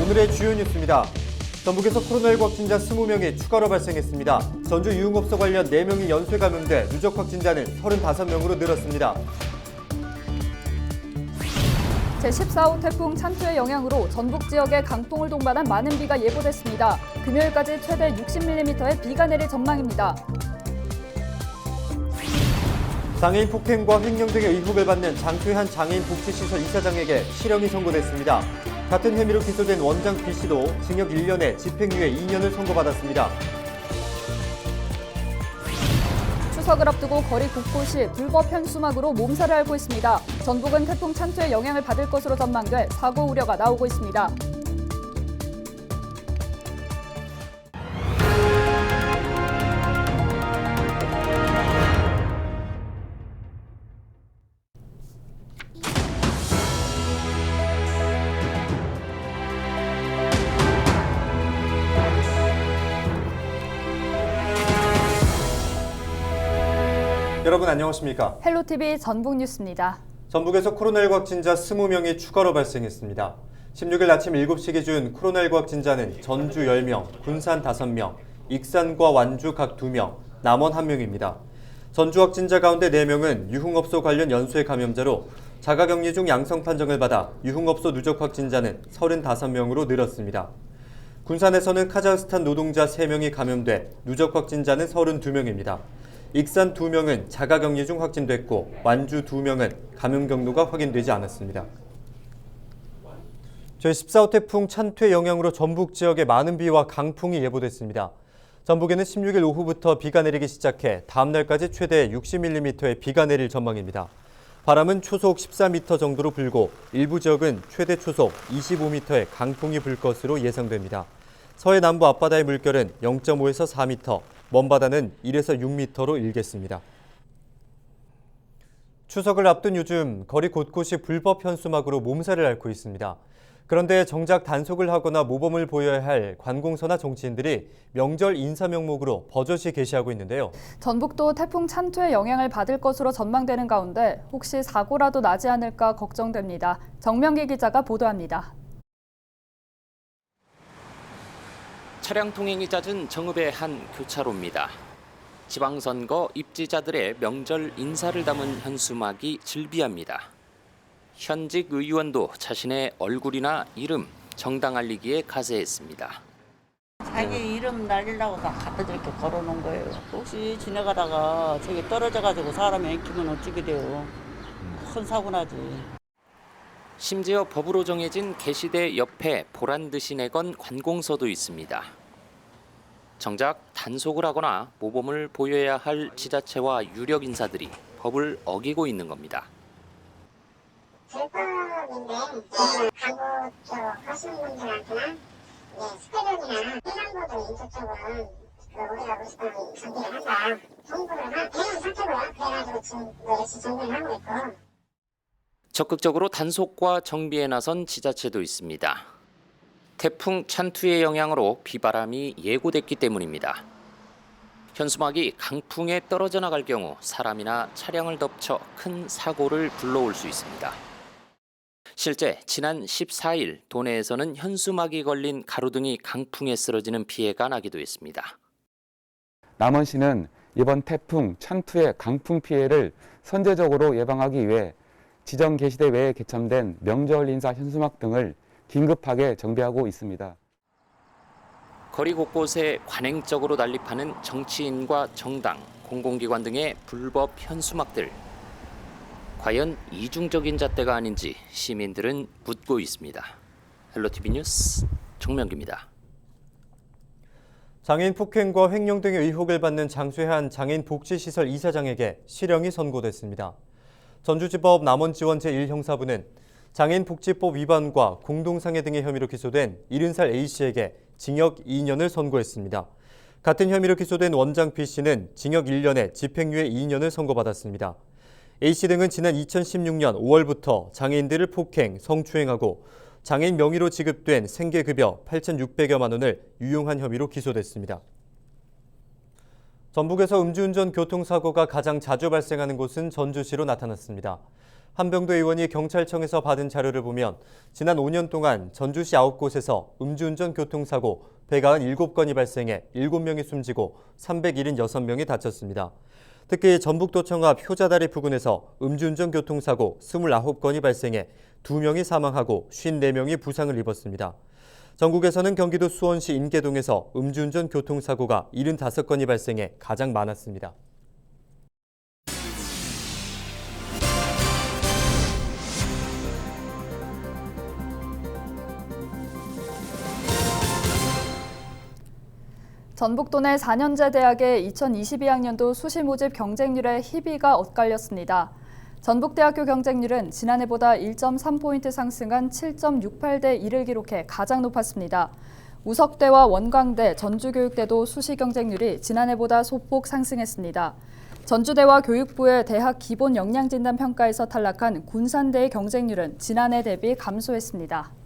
오늘의 주요 뉴스입니다. 전북에서 코로나19 확진자 20명이 추가로 발생했습니다. 전주 유흥업소 관련 4명이 연쇄 감염돼 누적 확진자는 35명으로 늘었습니다. 제14호 태풍 찬투의 영향으로 전북 지역에 강풍을 동반한 많은 비가 예보됐습니다. 금요일까지 최대 60mm의 비가 내릴 전망입니다. 장애인 폭행과 횡령 등의 의혹을 받는 장투의 장애인 복지시설 이사장에게 실형이 선고됐습니다. 같은 혐의로 기소된 원장 B씨도 징역 1년에 집행유예 2년을 선고받았습니다. 추석을 앞두고 거리 곳곳이 불법 현수막으로 몸살을 앓고 있습니다. 전북은 태풍 찬투의 영향을 받을 것으로 전망돼 사고 우려가 나오고 있습니다. 여러분 안녕하십니까? 헬로티비 전북 뉴스입니다. 전북에서 코로나19 확진자 20명이 추가로 발생했습니다. 16일 아침 7시 기준 코로나19 확진자는 전주 10명, 군산 5명, 익산과 완주 각 2명, 남원 1명입니다. 전주 확진자 가운데 4명은 유흥업소 관련 연쇄 감염자로 자가격리 중 양성 판정을 받아 유흥업소 누적 확진자는 35명으로 늘었습니다. 군산에서는 카자흐스탄 노동자 3명이 감염돼 누적 확진자는 32명입니다. 익산 2명은 자가격리 중 확진됐고 완주 2명은 감염 경로가 확인되지 않았습니다. 제14호 태풍 찬투의 영향으로 전북 지역에 많은 비와 강풍이 예보됐습니다. 전북에는 16일 오후부터 비가 내리기 시작해 다음 날까지 최대 60mm의 비가 내릴 전망입니다. 바람은 초속 14m 정도로 불고 일부 지역은 최대 초속 25m의 강풍이 불 것으로 예상됩니다. 서해 남부 앞바다의 물결은 0.5에서 4m, 먼바다는 1에서 6m로 일겠습니다. 추석을 앞둔 요즘 거리 곳곳이 불법 현수막으로 몸살을 앓고 있습니다. 그런데 정작 단속을 하거나 모범을 보여야 할 관공서나 정치인들이 명절 인사 명목으로 버젓이 게시하고 있는데요. 전북도 태풍 찬투의 영향을 받을 것으로 전망되는 가운데 혹시 사고라도 나지 않을까 걱정됩니다. 정명기 기자가 보도합니다. 차량 통행이 잦은 정읍의 한 교차로입니다. 지방선거 입지자들의 명절 인사를 담은 현수막이 즐비합니다. 현직 의원도 자신의 얼굴이나 이름, 정당 알리기에 가세했습니다. 자기 이름 날리려고 다 갖다 저렇게 걸어놓은 거예요. 혹시 지나가다가 저기 떨어져가지고 사람이 앵기면 어찌게 돼요. 큰 사고 나지. 심지어 법으로 정해진 게시대 옆에 보란 듯이 내건 관공서도 있습니다. 정작 단속을 하거나 모범을 보여야 할 지자체와 유력 인사들이 법을 어기고 있는 겁니다. 불법인데 광고 쪽 하시는 분들한테는 스페셜이나 횡령보도 인적적으로 우리가 무조건 정비를 한다. 홍보를 대응 상태고요. 그래가지고 지금 열심히 정비를 하고 있고. 적극적으로 단속과 정비에 나선 지자체도 있습니다. 태풍 찬투의 영향으로 비바람이 예고됐기 때문입니다. 현수막이 강풍에 떨어져 나갈 경우 사람이나 차량을 덮쳐 큰 사고를 불러올 수 있습니다. 실제 지난 14일 도내에서는 현수막이 걸린 가로등이 강풍에 쓰러지는 피해가 나기도 했습니다. 남원시는 이번 태풍 찬투의 강풍 피해를 선제적으로 예방하기 위해 지정 게시대 외에 개첨된 명절 인사 현수막 등을 긴급하게 정비하고 있습니다. 거리 곳곳에 관행적으로 난립하는 정치인과 정당, 공공기관 등의 불법 현수막들. 과연 이중적인 잣대가 아닌지 시민들은 묻고 있습니다. 헬로티비 뉴스 정명기입니다. 장애인 폭행과 횡령 등의 의혹을 받는 장쇠한 장애인 복지시설 이사장에게 실형이 선고됐습니다. 전주지법 남원지원 제1형사부는 장애인 복지법 위반과 공동상해 등의 혐의로 기소된 70살 A씨에게 징역 2년을 선고했습니다. 같은 혐의로 기소된 원장 B씨는 징역 1년에 집행유예 2년을 선고받았습니다. A씨 등은 지난 2016년 5월부터 장애인들을 폭행, 성추행하고 장애인 명의로 지급된 생계급여 8,600여만 원을 유용한 혐의로 기소됐습니다. 전북에서 음주운전 교통사고가 가장 자주 발생하는 곳은 전주시로 나타났습니다. 한병도 의원이 경찰청에서 받은 자료를 보면 지난 5년 동안 전주시 9곳에서 음주운전 교통사고 197건이 발생해 7명이 숨지고 376명이 다쳤습니다. 특히 전북도청 앞 효자다리 부근에서 음주운전 교통사고 29건이 발생해 2명이 사망하고 54명이 부상을 입었습니다. 전국에서는 경기도 수원시 인계동에서 음주운전 교통사고가 75건이 발생해 가장 많았습니다. 전북도 내 4년제 대학의 2022학년도 수시 모집 경쟁률에 희비가 엇갈렸습니다. 전북대학교 경쟁률은 지난해보다 1.3포인트 상승한 7.68대 1을 기록해 가장 높았습니다. 우석대와 원광대, 전주교육대도 수시 경쟁률이 지난해보다 소폭 상승했습니다. 전주대와 교육부의 대학 기본 역량진단 평가에서 탈락한 군산대의 경쟁률은 지난해 대비 감소했습니다.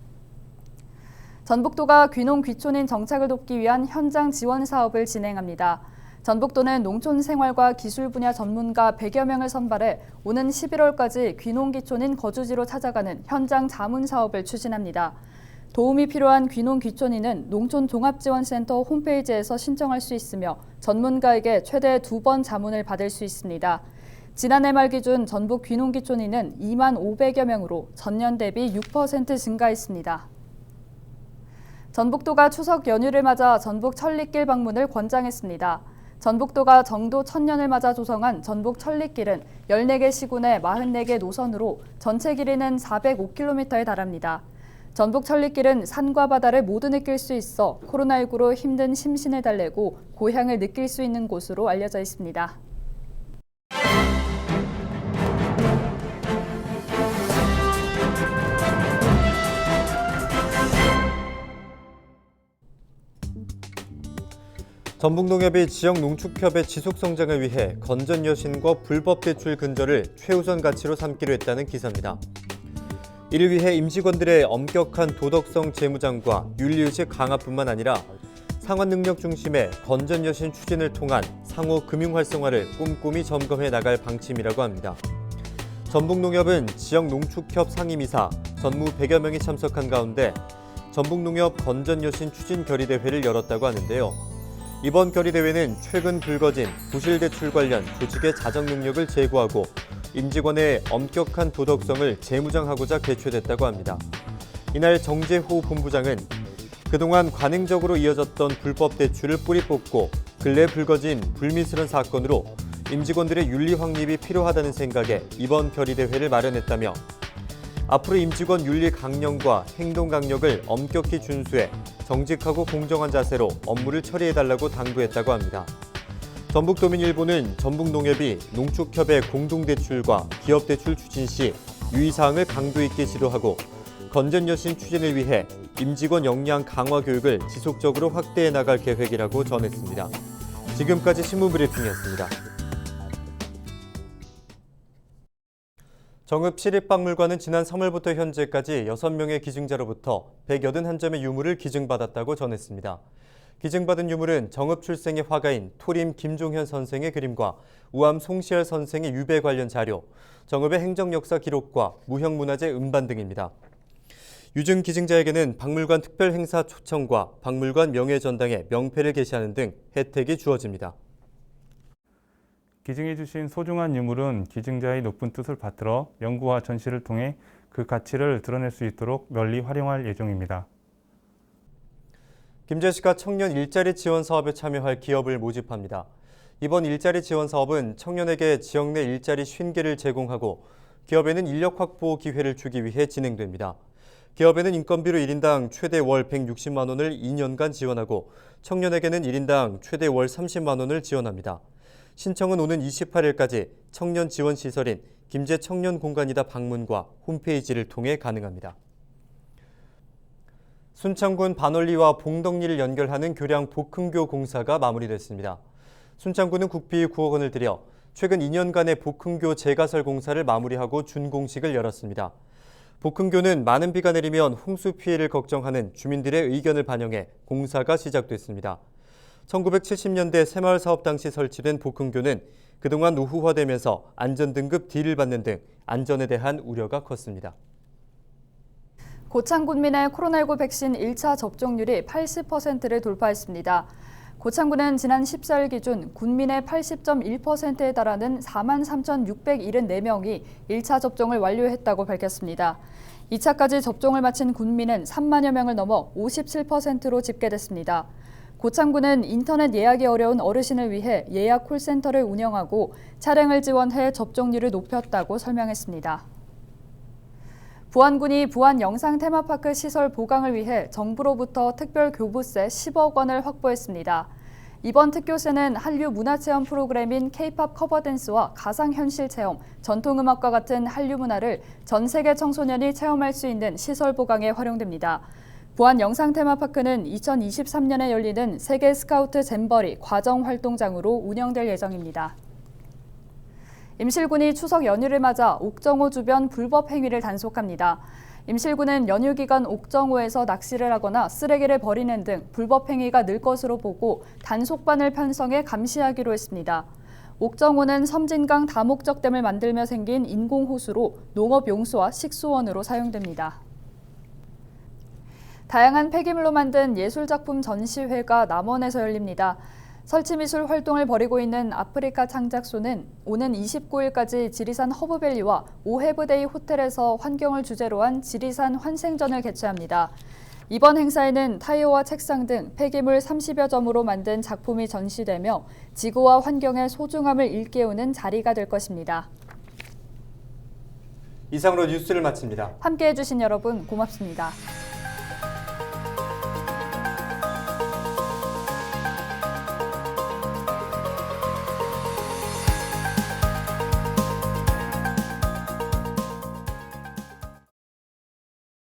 전북도가 귀농 귀촌인 정착을 돕기 위한 현장 지원 사업을 진행합니다. 전북도는 농촌 생활과 기술 분야 전문가 100여 명을 선발해 오는 11월까지 귀농 귀촌인 거주지로 찾아가는 현장 자문 사업을 추진합니다. 도움이 필요한 귀농 귀촌인은 농촌종합지원센터 홈페이지에서 신청할 수 있으며 전문가에게 최대 2번 자문을 받을 수 있습니다. 지난해 말 기준 전북 귀농 귀촌인은 2만 500여 명으로 전년 대비 6% 증가했습니다. 전북도가 추석 연휴를 맞아 전북 천리길 방문을 권장했습니다. 전북도가 정도 1000년을 맞아 조성한 전북 천리길은 14개 시군의 44개 노선으로 전체 길이는 405km에 달합니다. 전북 천리길은 산과 바다를 모두 느낄 수 있어 코로나19로 힘든 심신을 달래고 고향을 느낄 수 있는 곳으로 알려져 있습니다. 전북농협이 지역농축협의 지속성장을 위해 건전여신과 불법대출 근절을 최우선 가치로 삼기로 했다는 기사입니다. 이를 위해 임직원들의 엄격한 도덕성 재무장과 윤리의식 강화뿐만 아니라 상환능력 중심의 건전여신 추진을 통한 상호 금융활성화를 꼼꼼히 점검해 나갈 방침이라고 합니다. 전북농협은 지역농축협 상임이사, 전무 100여 명이 참석한 가운데 전북농협 건전여신 추진 결의대회를 열었다고 하는데요. 이번 결의대회는 최근 불거진 부실대출 관련 조직의 자정 능력을 제고하고 임직원의 엄격한 도덕성을 재무장하고자 개최됐다고 합니다. 이날 정재호 본부장은 그동안 관행적으로 이어졌던 불법 대출을 뿌리 뽑고 근래 불거진 불미스러운 사건으로 임직원들의 윤리 확립이 필요하다는 생각에 이번 결의대회를 마련했다며 앞으로 임직원 윤리 강령과 행동 강력을 엄격히 준수해 정직하고 공정한 자세로 업무를 처리해달라고 당부했다고 합니다. 전북도민일보는 전북농협이 농축협의 공동대출과 기업대출 추진 시 유의사항을 강도 있게 지도하고 건전여신 추진을 위해 임직원 역량 강화 교육을 지속적으로 확대해 나갈 계획이라고 전했습니다. 지금까지 신문브리핑이었습니다. 정읍시립박물관은 지난 3월부터 현재까지 6명의 기증자로부터 181점의 유물을 기증받았다고 전했습니다. 기증받은 유물은 정읍 출생의 화가인 토림 김종현 선생의 그림과 우암 송시열 선생의 유배 관련 자료, 정읍의 행정역사 기록과 무형문화재 음반 등입니다. 유증 기증자에게는 박물관 특별행사 초청과 박물관 명예전당에 명패를 게시하는 등 혜택이 주어집니다. 기증해 주신 소중한 유물은 기증자의 높은 뜻을 받들어 연구와 전시를 통해 그 가치를 드러낼 수 있도록 널리 활용할 예정입니다. 김제시가 청년 일자리 지원 사업에 참여할 기업을 모집합니다. 이번 일자리 지원 사업은 청년에게 지역 내 일자리 50개를 제공하고 기업에는 인력 확보 기회를 주기 위해 진행됩니다. 기업에는 인건비로 1인당 최대 월 160만 원을 2년간 지원하고 청년에게는 1인당 최대 월 30만 원을 지원합니다. 신청은 오는 28일까지 청년지원시설인 김제청년공간이다 방문과 홈페이지를 통해 가능합니다. 순창군 반월리와 봉덕리를 연결하는 교량 복흥교 공사가 마무리됐습니다. 순창군은 국비 9억 원을 들여 최근 2년간의 복흥교 재가설 공사를 마무리하고 준공식을 열었습니다. 복흥교는 많은 비가 내리면 홍수 피해를 걱정하는 주민들의 의견을 반영해 공사가 시작됐습니다. 1970년대 새마을 사업 당시 설치된 복흥교는 그동안 노후화되면서 안전등급 D를 받는 등 안전에 대한 우려가 컸습니다. 고창 군민의 코로나19 백신 1차 접종률이 80%를 돌파했습니다. 고창군은 지난 14일 기준 군민의 80.1%에 달하는 43,674명이 1차 접종을 완료했다고 밝혔습니다. 2차까지 접종을 마친 군민은 3만여 명을 넘어 57%로 집계됐습니다. 고창군은 인터넷 예약이 어려운 어르신을 위해 예약 콜센터를 운영하고 차량을 지원해 접종률을 높였다고 설명했습니다. 부안군이 부안 영상 테마파크 시설 보강을 위해 정부로부터 특별 교부세 10억 원을 확보했습니다. 이번 특교세는 한류 문화체험 프로그램인 K-팝 커버댄스와 가상현실 체험, 전통음악과 같은 한류 문화를 전 세계 청소년이 체험할 수 있는 시설 보강에 활용됩니다. 부안 영상 테마파크는 2023년에 열리는 세계 스카우트 잼버리 과정활동장으로 운영될 예정입니다. 임실군이 추석 연휴를 맞아 옥정호 주변 불법 행위를 단속합니다. 임실군은 연휴 기간 옥정호에서 낚시를 하거나 쓰레기를 버리는 등 불법 행위가 늘 것으로 보고 단속반을 편성해 감시하기로 했습니다. 옥정호는 섬진강 다목적댐을 만들며 생긴 인공호수로 농업용수와 식수원으로 사용됩니다. 다양한 폐기물로 만든 예술작품 전시회가 남원에서 열립니다. 설치미술 활동을 벌이고 있는 아프리카 창작소는 오는 29일까지 지리산 허브밸리와 오해브데이 호텔에서 환경을 주제로 한 지리산 환생전을 개최합니다. 이번 행사에는 타이어와 책상 등 폐기물 30여 점으로 만든 작품이 전시되며 지구와 환경의 소중함을 일깨우는 자리가 될 것입니다. 이상으로 뉴스를 마칩니다. 함께해 주신 여러분 고맙습니다.